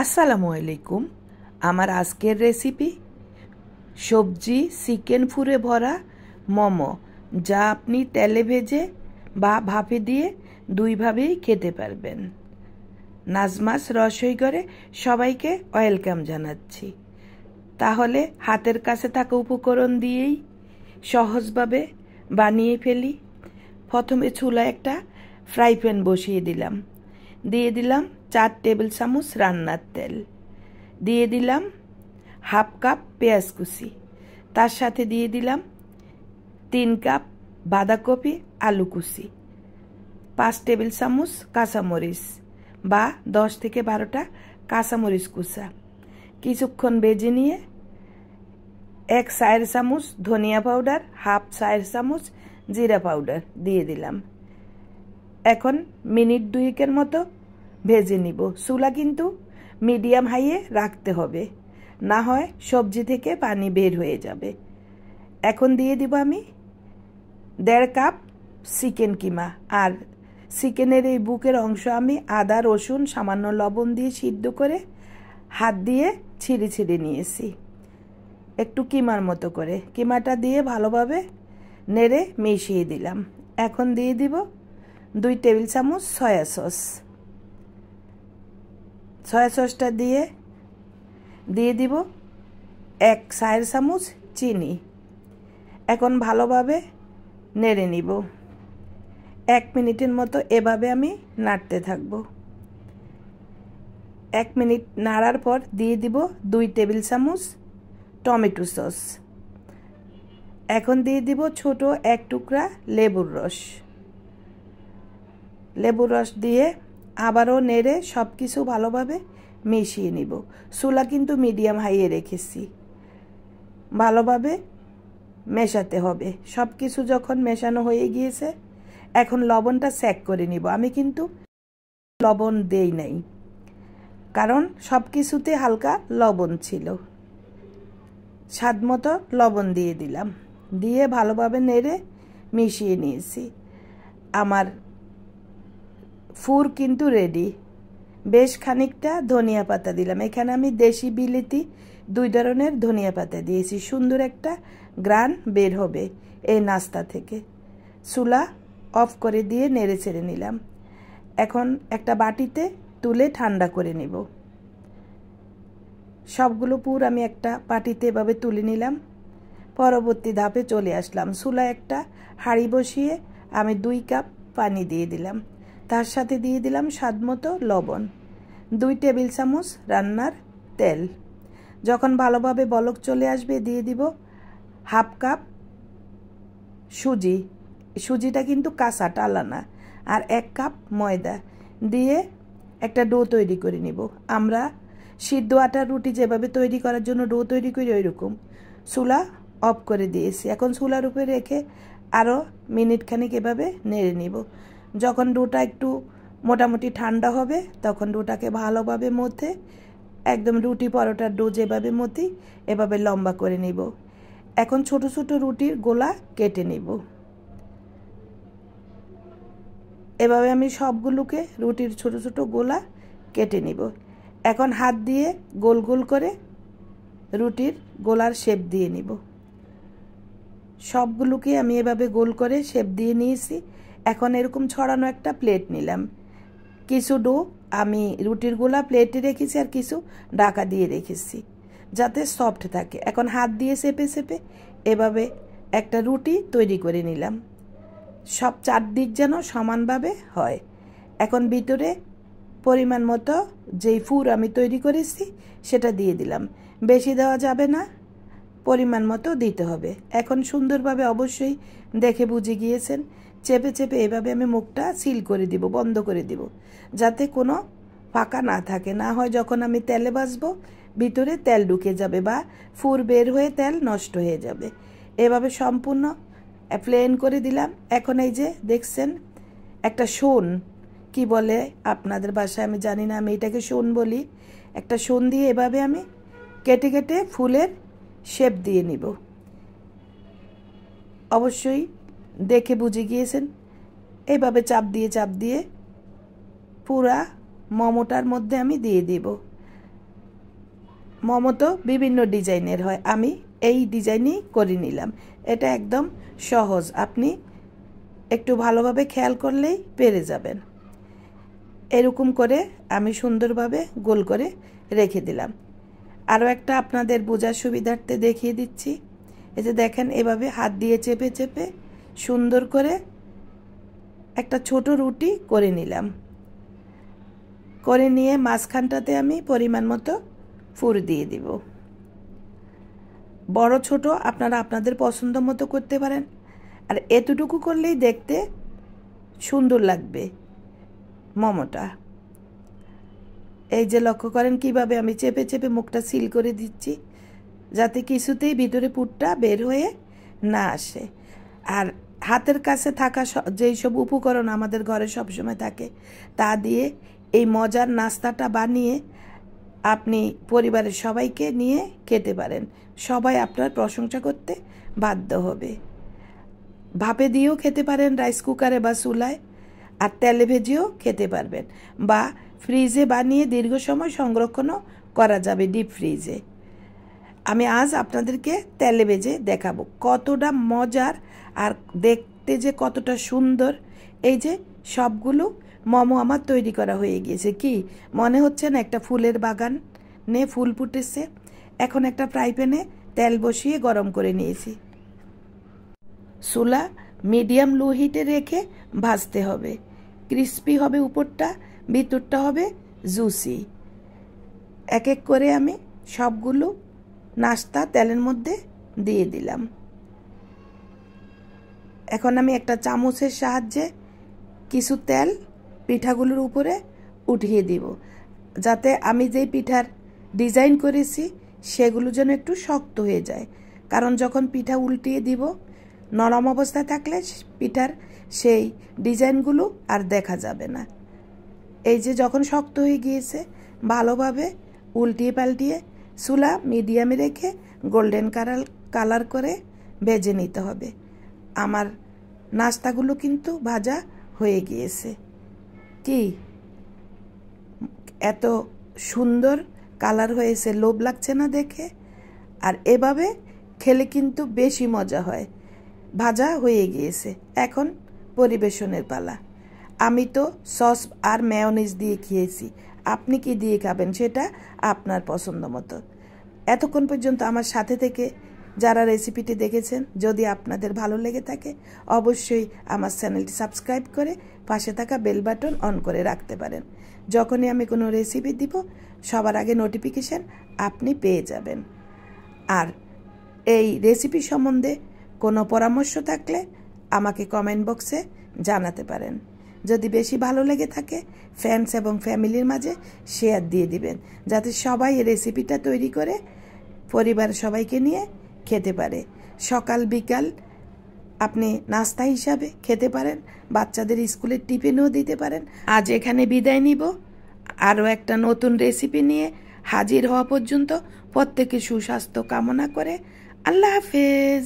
আসসালামু আলাইকুম। আমার আজকের রেসিপি সবজি চিকেন ফুরে ভরা মোমো, যা আপনি তেলে ভেজে বা ভাপে দিয়ে দুইভাবেই খেতে পারবেন। নাজমাস রসই করে সবাইকে ওয়েলকাম জানাচ্ছি। তাহলে হাতের কাছে থাকা উপকরণ দিয়েই সহজভাবে বানিয়ে ফেলি। প্রথমে চুলায় একটা ফ্রাই প্যান বসিয়ে দিলাম। দিয়ে দিলাম 4 টেবিল চামচ রান্নার তেল। দিয়ে দিলাম হাফ কাপ পেঁয়াজ কুচি। তার সাথে দিয়ে দিলাম 3 কাপ বাঁধাকপি আলু কুচি, 5 টেবিল চামচ কাঁচামরিচ বা 10 থেকে 12টা কাঁচামরিচ কুচা। কিছুক্ষণ ভেজে নিয়ে 1 চার চামচ ধনিয়া পাউডার, হাফ 4 চামচ জিরা পাউডার দিয়ে দিলাম। এখন মিনিট 2 মতো ভেজে নিব। চুলা কিন্তু মিডিয়াম হাইয়ে রাখতে হবে, না হয় সবজি থেকে পানি বের হয়ে যাবে। এখন দিয়ে দিব আমি 1.5 কাপ চিকেন কিমা। আর চিকেনের এই বুকের অংশ আমি আদা রসুন সামান্য লবণ দিয়ে সিদ্ধ করে হাত দিয়ে ছিঁড়ে ছিঁড়ে নিয়েছি, একটু কিমার মতো করে। কিমাটা দিয়ে ভালোভাবে নেড়ে মিশিয়ে দিলাম। এখন দিয়ে দিব 2 টেবিল চামচ সয়া সস। সয়া সসটা দিয়ে দিব 1 চার চামচ চিনি। এখন ভালোভাবে নেড়ে নিব। 1 মিনিটের মতো এভাবে আমি নাড়তে থাকব। 1 মিনিট নাড়ার পর দিয়ে দিব 2 টেবিল চামচ টমেটো সস। এখন দিয়ে দিব ছোট 1 টুকরা লেবুর রস। লেবুর রস দিয়ে আবারও নেড়ে সব কিছু ভালোভাবে মিশিয়ে নিব। চুলা কিন্তু মিডিয়াম হাইয়ে রেখেছি। ভালোভাবে মেশাতে হবে। সব কিছু যখন মেশানো হয়ে গিয়েছে, এখন লবণটা চেক করে নিব। আমি কিন্তু লবণ দেই নাই, কারণ সব কিছুতে হালকা লবণ ছিল। স্বাদ মতো লবণ দিয়ে দিলাম। দিয়ে ভালোভাবে নেড়ে মিশিয়ে নিয়েছি। আমার ফুর কিন্তু রেডি। বেশ খানিকটা ধনিয়া পাতা দিলাম। এখানে আমি দেশি বিলেতি 2 ধরনের ধনিয়া পাতা দিয়েছি। সুন্দর একটা গ্রান বের হবে এই নাস্তা থেকে। চুলা অফ করে দিয়ে নেড়ে ছেড়ে নিলাম। এখন একটা বাটিতে তুলে ঠান্ডা করে নিব। সবগুলো পুর আমি একটা বাটিতে এভাবে তুলে নিলাম। পরবর্তী ধাপে চলে আসলাম। চুলায় একটা হাঁড়ি বসিয়ে আমি 2 কাপ পানি দিয়ে দিলাম। তার সাথে দিয়ে দিলাম স্বাদমতো লবণ, 2 টেবিল চামচ রান্নার তেল। যখন ভালোভাবে বলক চলে আসবে দিয়ে দিব হাফ কাপ সুজি। সুজিটা কিন্তু কাঁচা, টালা না। আর 1 কাপ ময়দা দিয়ে একটা ডো তৈরি করে নিব। আমরা সিদ্ধ আটার রুটি যেভাবে তৈরি করার জন্য ডো তৈরি করি, ওই রকম। চুলা অফ করে দিয়েছি। এখন চুলার উপরে রেখে আরও মিনিট খানিক এভাবে নেড়ে নিব। যখন ডোটা একটু মোটামুটি ঠান্ডা হবে, তখন ডোটাকে ভালোভাবে মধ্যে একদম রুটি পরোটার ডো যেভাবে মতি এভাবে লম্বা করে নিব। এখন ছোট ছোট রুটির গোলা কেটে নিব। এভাবে আমি সবগুলোকে রুটির ছোট ছোট গোলা কেটে নিব। এখন হাত দিয়ে গোল গোল করে রুটির গোলার শেপ দিয়ে নিব। সবগুলোকে আমি এভাবে গোল করে শেপ দিয়ে নিয়েছি। এখন এরকম ছড়ানো একটা প্লেট নিলাম। কিছু ডো আমি রুটির গোলা প্লেটে রেখেছি, আর কিছু ঢাকা দিয়ে রেখেছি যাতে সফট থাকে। এখন হাত দিয়ে চেপে চেপে এভাবে একটা রুটি তৈরি করে নিলাম। সব চারদিক যেন সমানভাবে হয়। এখন ভিতরে পরিমাণ মতো যেই ফুর আমি তৈরি করেছি সেটা দিয়ে দিলাম। বেশি দেওয়া যাবে না, পরিমাণ মতো দিতে হবে। এখন সুন্দরভাবে অবশ্যই দেখে বুঝে গিয়েছেন, চেপে চেপে এভাবে আমি মুখটা সিল করে দিব, বন্ধ করে দিব, যাতে কোনো ফাঁকা না থাকে। না হয় যখন আমি তেলে ভাজবো ভিতরে তেল ঢুকে যাবে বা ফুর বের হয়ে তেল নষ্ট হয়ে যাবে। এভাবে সম্পূর্ণ প্লেন করে দিলাম। এখন এই যে দেখছেন একটা শোন, কি বলে আপনাদের ভাষায় আমি জানি না, আমি এটাকে শোন বলি। একটা শোন দিয়ে এভাবে আমি কেটে কেটে ফুলের শেপ দিয়ে নিব। অবশ্যই দেখে বুঝে গিয়েছেন। এইভাবে চাপ দিয়ে পুরা মোমোটার মধ্যে আমি দিয়ে দিব। মোমো তো বিভিন্ন ডিজাইনের হয়, আমি এই ডিজাইনই করে নিলাম। এটা একদম সহজ, আপনি একটু ভালোভাবে খেয়াল করলেই পেরে যাবেন। এরকম করে আমি সুন্দরভাবে গোল করে রেখে দিলাম। আরও একটা আপনাদের বোঝার সুবিধার্থে দেখিয়ে দিচ্ছি। এই যে দেখেন, এভাবে হাত দিয়ে চেপে চেপে সুন্দর করে একটা ছোট রুটি করে নিলাম। করে নিয়ে মাঝখানটাতে আমি পরিমাণ মতো পুর দিয়ে দিব। বড় ছোট আপনারা আপনাদের পছন্দ মতো করতে পারেন, আর এতটুকু করলেই দেখতে সুন্দর লাগবে মোমোটা। এই যে লক্ষ্য করেন কিভাবে আমি চেপে চেপে মুখটা সিল করে দিচ্ছি, যাতে কিছুতেই ভিতরে পুরটা বের হয়ে না আসে। আর হাতের কাছে থাকা যেই সব উপকরণ আমাদের ঘরে সবসময় থাকে, তা দিয়ে এই মজার নাস্তাটা বানিয়ে আপনি পরিবারের সবাইকে নিয়ে খেতে পারেন। সবাই আপনার প্রশংসা করতে বাধ্য হবে। ভাপে দিয়েও খেতে পারেন, রাইস কুকারে বা চুলায়, আর তেলে ভেজেও খেতে পারবেন, বা ফ্রিজে বানিয়ে দীর্ঘ সময় সংরক্ষণও করা যাবে ডিপ ফ্রিজে। আমি আজ আপনাদেরকে তেলে ভেজে দেখাবো কতটা মজার আর দেখতে যে কতটা সুন্দর। এই যে সবগুলো মোমো আমার তৈরি করা হয়ে গিয়েছে। কি মনে হচ্ছে না একটা ফুলের বাগান নে ফুল ফুটেছে। এখন একটা ফ্রাই প্যানে তেল বসিয়ে গরম করে নিয়েছি। চুলা মিডিয়াম লো হিটে রেখে ভাজতে হবে। ক্রিস্পি হবে উপরটা, ভিতরটা হবে জুসি। এক এক করে আমি সবগুলো নাস্তা তেলের মধ্যে দিয়ে দিলাম। এখন আমি একটা চামচের সাহায্যে কিছু তেল পিঠাগুলোর উপরে উঠিয়ে দিব, যাতে আমি যেই পিঠার ডিজাইন করেছি সেগুলো যেন একটু শক্ত হয়ে যায়। কারণ যখন পিঠা উল্টিয়ে দিব, নরম অবস্থায় থাকলে পিঠার সেই ডিজাইনগুলো আর দেখা যাবে না। এই যে যখন শক্ত হয়ে গিয়েছে, ভালোভাবে উল্টিয়ে পাল্টিয়ে চুলা মিডিয়ামে রেখে গোল্ডেন কালার করে ভেজে নিতে হবে। আমার নাস্তাগুলো কিন্তু ভাজা হয়ে গিয়েছে। কি এত সুন্দর কালার হয়েছে, লোভ লাগছে না দেখে? আর এভাবে খেলে কিন্তু বেশি মজা হয়। ভাজা হয়ে গিয়েছে, এখন পরিবেশনের পালা। আমি তো সস আর মেয়োনিজ দিয়ে খেয়েছি, আপনি কি দিয়ে খাবেন সেটা আপনার পছন্দ মতো। এতক্ষণ পর্যন্ত আমার সাথে থেকে যারা রেসিপিটি দেখেছেন, যদি আপনাদের ভালো লেগে থাকে অবশ্যই আমার চ্যানেলটি সাবস্ক্রাইব করে পাশে থাকা বেল বাটন অন করে রাখতে পারেন। যখনই আমি কোনো রেসিপি দিব, সবার আগে নোটিফিকেশান আপনি পেয়ে যাবেন। আর এই রেসিপি সম্বন্ধে কোনো পরামর্শ থাকলে আমাকে কমেন্ট বক্সে জানাতে পারেন। যদি বেশি ভালো লেগে থাকে, ফ্রেন্ডস এবং ফ্যামিলির মাঝে শেয়ার দিয়ে দিবেন, যাতে সবাই এই রেসিপিটা তৈরি করে পরিবার সবাইকে নিয়ে খেতে পারে। সকাল বিকাল আপনি নাস্তা হিসাবে খেতে পারেন, বাচ্চাদের স্কুলের টিফিনও দিতে পারেন। আজ এখানে বিদায় নিব। আরও একটা নতুন রেসিপি নিয়ে হাজির হওয়া পর্যন্ত প্রত্যেকে সুস্বাস্থ্য কামনা করে আল্লাহ হাফেজ।